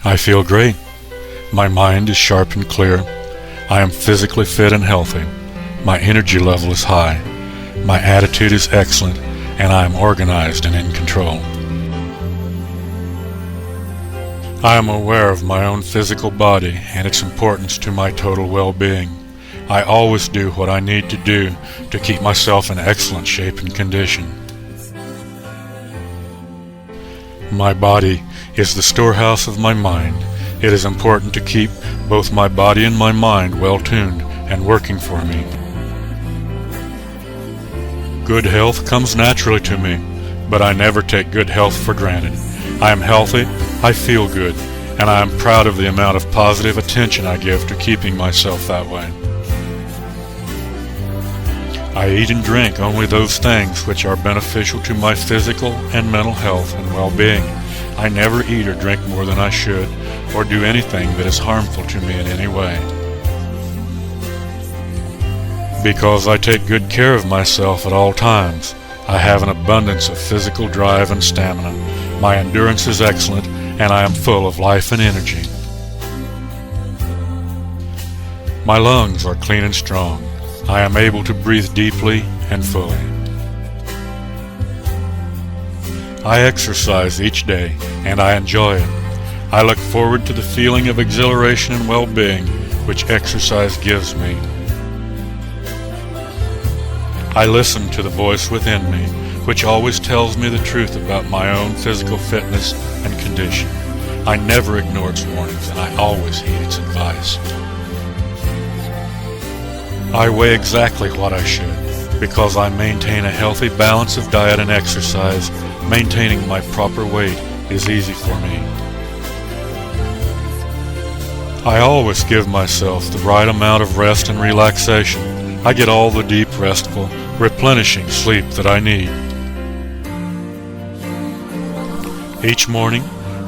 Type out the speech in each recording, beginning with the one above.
I feel great. My mind is sharp and clear. I am physically fit and healthy. My energy level is high. My attitude is excellent, and I am organized and in control. I am aware of my own physical body and its importance to my total well-being. I always do what I need to do to keep myself in excellent shape and condition. My body is the storehouse of my mind. It is important to keep both my body and my mind well-tuned and working for me. Good health comes naturally to me, but I never take good health for granted. I am healthy, I feel good, and I am proud of the amount of positive attention I give to keeping myself that way. I eat and drink only those things which are beneficial to my physical and mental health and well-being. I never eat or drink more than I should, or do anything that is harmful to me in any way. Because I take good care of myself at all times, I have an abundance of physical drive and stamina. My endurance is excellent, and I am full of life and energy. My lungs are clean and strong. I am able to breathe deeply and fully. I exercise each day, and I enjoy it. I look forward to the feeling of exhilaration and well-being which exercise gives me. I listen to the voice within me, which always tells me the truth about my own physical fitness and condition. I never ignore its warnings, and I always heed its advice. I weigh exactly what I should, because I maintain a healthy balance of diet and exercise. Maintaining my proper weight is easy for me. I always give myself the right amount of rest and relaxation. I get all the deep, restful, replenishing sleep that I need. Each morning,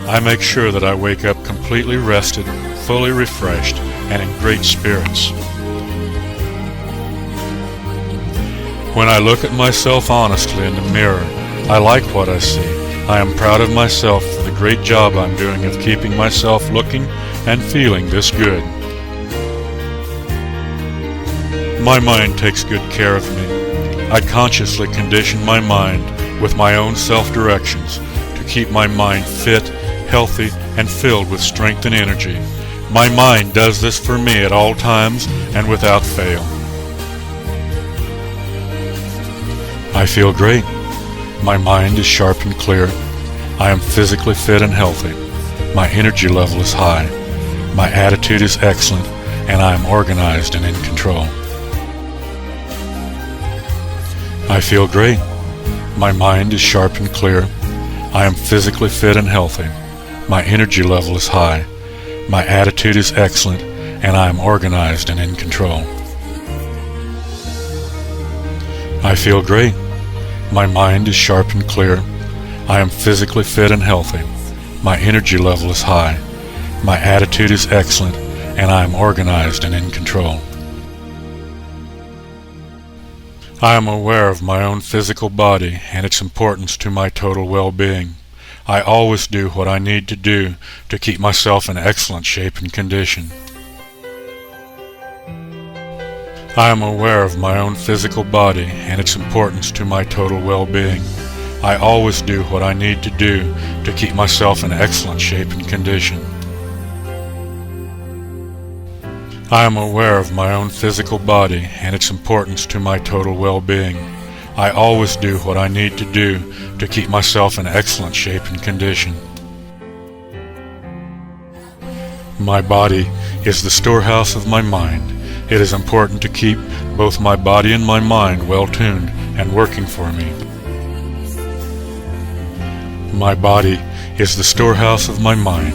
I make sure that I wake up completely rested, fully refreshed, and in great spirits. When I look at myself honestly in the mirror, I like what I see. I am proud of myself for the great job I'm doing of keeping myself looking and feeling this good. My mind takes good care of me. I consciously condition my mind with my own self-directions to keep my mind fit, healthy, and filled with strength and energy. My mind does this for me at all times and without fail. I feel great. My mind is sharp and clear. I am physically fit and healthy. My energy level is high. My attitude is excellent, and I am organized and in control. I feel great. My mind is sharp and clear. I am physically fit and healthy. My energy level is high. My attitude is excellent, and I am organized and in control. I feel great. My mind is sharp and clear. I am physically fit and healthy. My energy level is high. My attitude is excellent, and I am organized and in control. I am aware of my own physical body and its importance to my total well-being. I always do what I need to do to keep myself in excellent shape and condition. I am aware of my own physical body and its importance to my total well-being. I always do what I need to do to keep myself in excellent shape and condition. I am aware of my own physical body and its importance to my total well-being. I always do what I need to do to keep myself in excellent shape and condition. My body is the storehouse of my mind. It is important to keep both my body and my mind well-tuned and working for me. My body is the storehouse of my mind.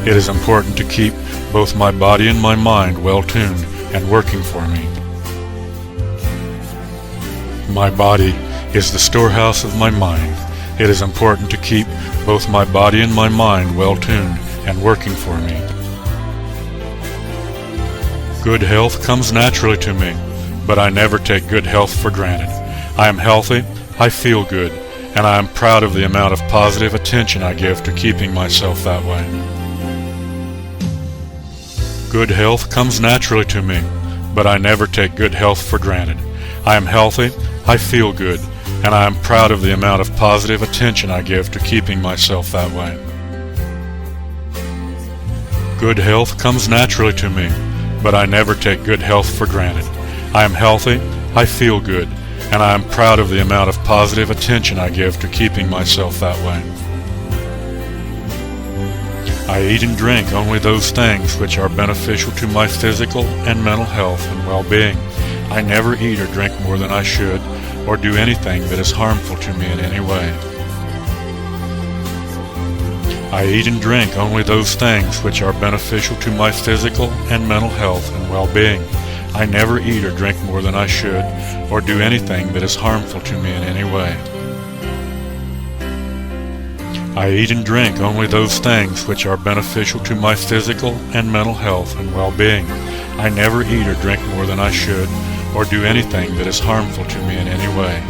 It is important to keep both my body and my mind well-tuned and working for me. My body is the storehouse of my mind. It is important to keep both my body and my mind well-tuned and working for me. Good health comes naturally to me, but I never take good health for granted. I am healthy, I feel good, and I am proud of the amount of positive attention I give to keeping myself that way. Good health comes naturally to me, but I never take good health for granted. I am healthy, I feel good, and I am proud of the amount of positive attention I give to keeping myself that way. Good health comes naturally to me, but I never take good health for granted. I am healthy, I feel good, and I am proud of the amount of positive attention I give to keeping myself that way. I eat and drink only those things which are beneficial to my physical and mental health and well-being. I never eat or drink more than I should, or do anything that is harmful to me in any way. I eat and drink only those things which are beneficial to my physical and mental health and well-being. I never eat or drink more than I should, or do anything that is harmful to me in any way. I eat and drink only those things which are beneficial to my physical and mental health and well-being. I never eat or drink more than I should, or do anything that is harmful to me in any way.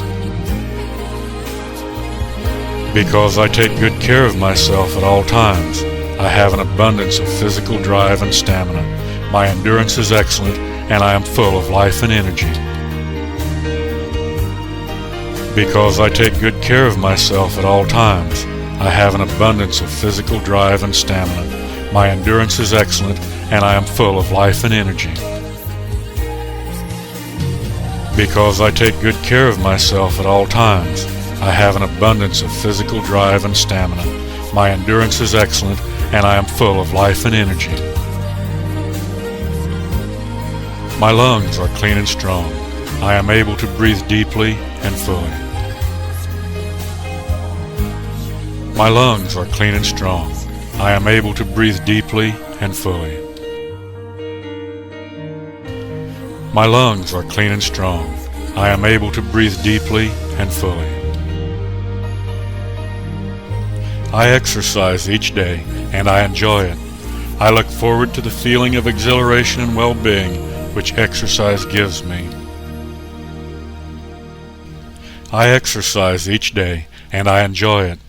Because I take good care of myself at all times, I have an abundance of physical drive and stamina. My endurance is excellent, and I am full of life and energy. Because I take good care of myself at all times, I have an abundance of physical drive and stamina. My endurance is excellent, and I am full of life and energy. Because I take good care of myself at all times, I have an abundance of physical drive and stamina. My endurance is excellent, and I am full of life and energy. My lungs are clean and strong. I am able to breathe deeply and fully. My lungs are clean and strong. I am able to breathe deeply and fully. My lungs are clean and strong. I am able to breathe deeply and fully. I exercise each day, and I enjoy it. I look forward to the feeling of exhilaration and well-being which exercise gives me. I exercise each day, and I enjoy it.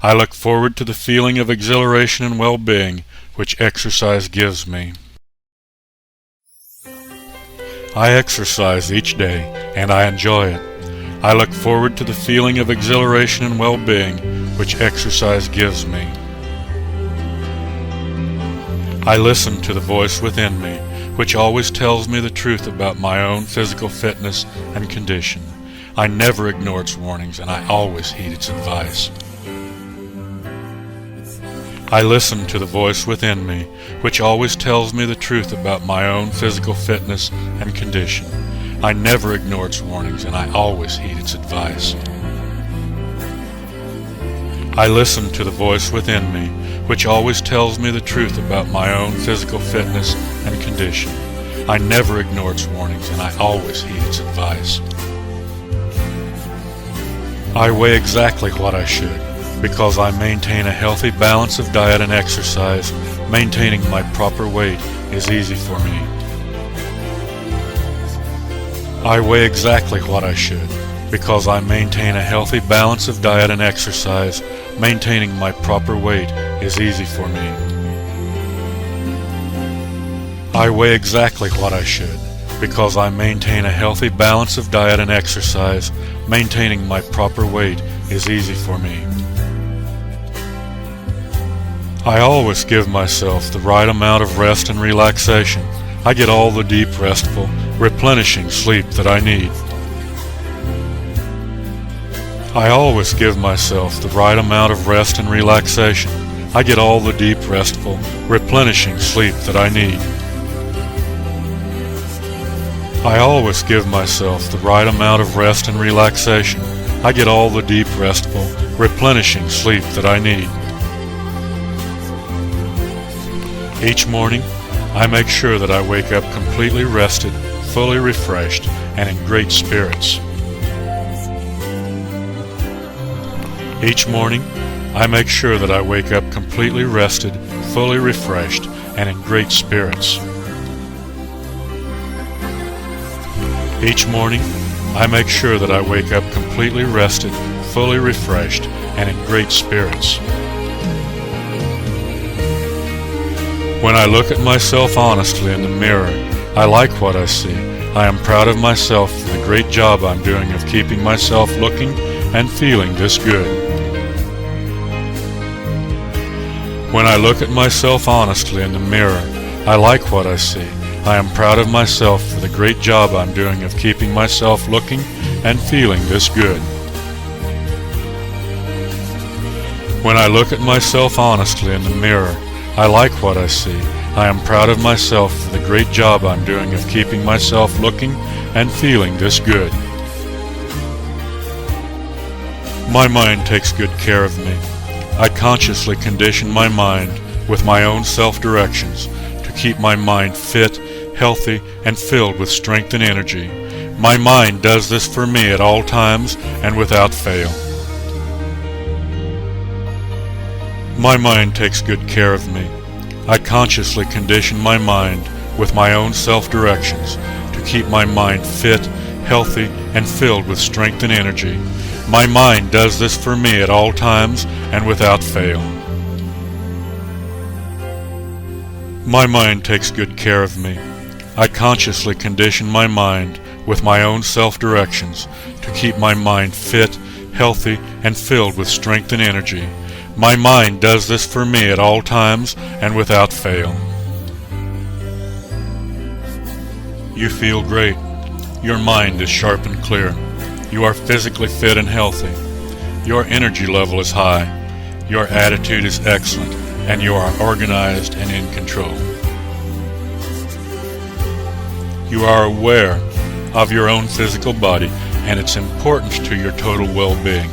I look forward to the feeling of exhilaration and well-being which exercise gives me. I exercise each day, and I enjoy it. I look forward to the feeling of exhilaration and well-being which exercise gives me. I listen to the voice within me, which always tells me the truth about my own physical fitness and condition. I never ignore its warnings, and I always heed its advice. I listen to the voice within me, which always tells me the truth about my own physical fitness and condition. I never ignore its warnings, and I always heed its advice. I listen to the voice within me, which always tells me the truth about my own physical fitness and condition. I never ignore its warnings, and I always heed its advice. I weigh exactly what I should, because I maintain a healthy balance of diet and exercise. Maintaining my proper weight is easy for me. I weigh exactly what I should, because I maintain a healthy balance of diet and exercise. Maintaining my proper weight is easy for me. I weigh exactly what I should, because I maintain a healthy balance of diet and exercise. Maintaining my proper weight is easy for me. I always give myself the right amount of rest and relaxation. I get all the deep, restful, replenishing sleep that I need. I always give myself the right amount of rest and relaxation. I get all the deep, restful, replenishing sleep that I need. I always give myself the right amount of rest and relaxation. I get all the deep, restful, replenishing sleep that I need. Each morning, I make sure that I wake up completely rested, fully refreshed, and in great spirits. Each morning, I make sure that I wake up completely rested, fully refreshed, and in great spirits. Each morning, I make sure that I wake up completely rested, fully refreshed, and in great spirits. When I look at myself honestly in the mirror, I like what I see. I am proud of myself for the great job I'm doing of keeping myself looking and feeling this good. When I look at myself honestly in the mirror, I like what I see. I am proud of myself for the great job I'm doing of keeping myself looking and feeling this good. When I look at myself honestly in the mirror, I like what I see. I am proud of myself for the great job I'm doing of keeping myself looking and feeling this good. My mind takes good care of me. I consciously condition my mind with my own self-directions to keep my mind fit, healthy, and filled with strength and energy. My mind does this for me at all times and without fail. My mind takes good care of me. I consciously condition my mind with my own self-directions to keep my mind fit, healthy, and filled with strength and energy. My mind does this for me at all times and without fail. My mind takes good care of me. I consciously condition my mind with my own self-directions to keep my mind fit, healthy, and filled with strength and energy. My mind does this for me at all times and without fail. You feel great. Your mind is sharp and clear. You are physically fit and healthy. Your energy level is high. Your attitude is excellent, and you are organized and in control. You are aware of your own physical body and its importance to your total well-being.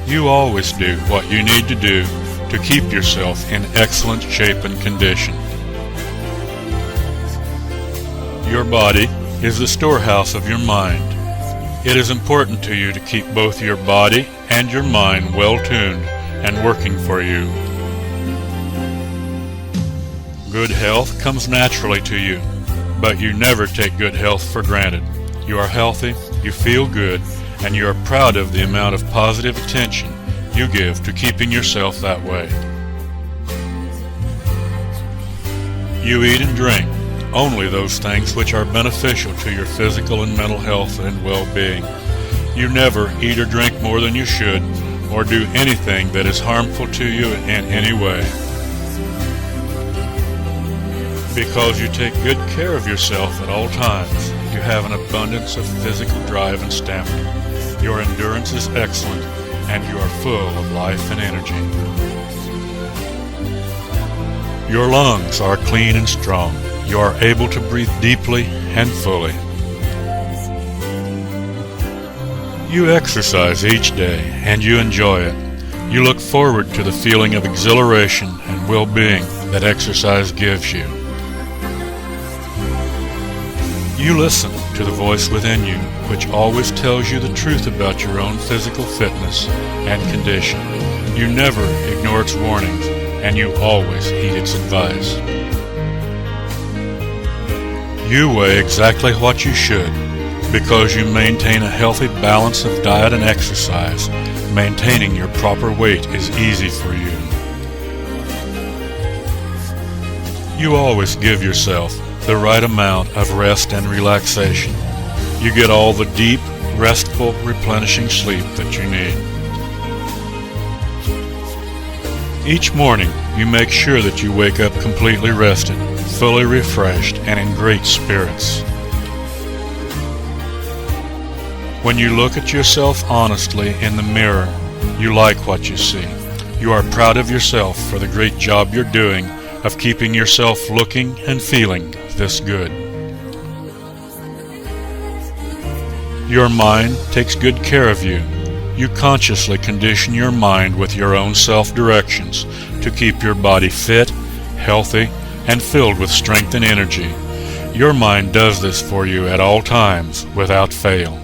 You always do what you need to do to keep yourself in excellent shape and condition. Your body is the storehouse of your mind. It is important to you to keep both your body and your mind well-tuned and working for you. Good health comes naturally to you, but you never take good health for granted. You are healthy, you feel good, and you are proud of the amount of positive attention you give to keeping yourself that way. You eat and drink only those things which are beneficial to your physical and mental health and well-being. You never eat or drink more than you should, or do anything that is harmful to you in any way. Because you take good care of yourself at all times, you have an abundance of physical drive and stamina. Your endurance is excellent, and you are full of life and energy. Your lungs are clean and strong. You are able to breathe deeply and fully. You exercise each day, and you enjoy it. You look forward to the feeling of exhilaration and well-being that exercise gives you. You listen to the voice within you, which always tells you the truth about your own physical fitness and condition. You never ignore its warnings, and you always heed its advice. You weigh exactly what you should, because you maintain a healthy balance of diet and exercise. Maintaining your proper weight is easy for you. You always give yourself the right amount of rest and relaxation. You get all the deep, restful, replenishing sleep that you need. Each morning, you make sure that you wake up completely rested, fully refreshed, and in great spirits. When you look at yourself honestly in the mirror, you like what you see. You are proud of yourself for the great job you're doing of keeping yourself looking and feeling this good. Your mind takes good care of you. You consciously condition your mind with your own self-directions to keep your body fit, healthy, and filled with strength and energy. Your mind does this for you at all times without fail.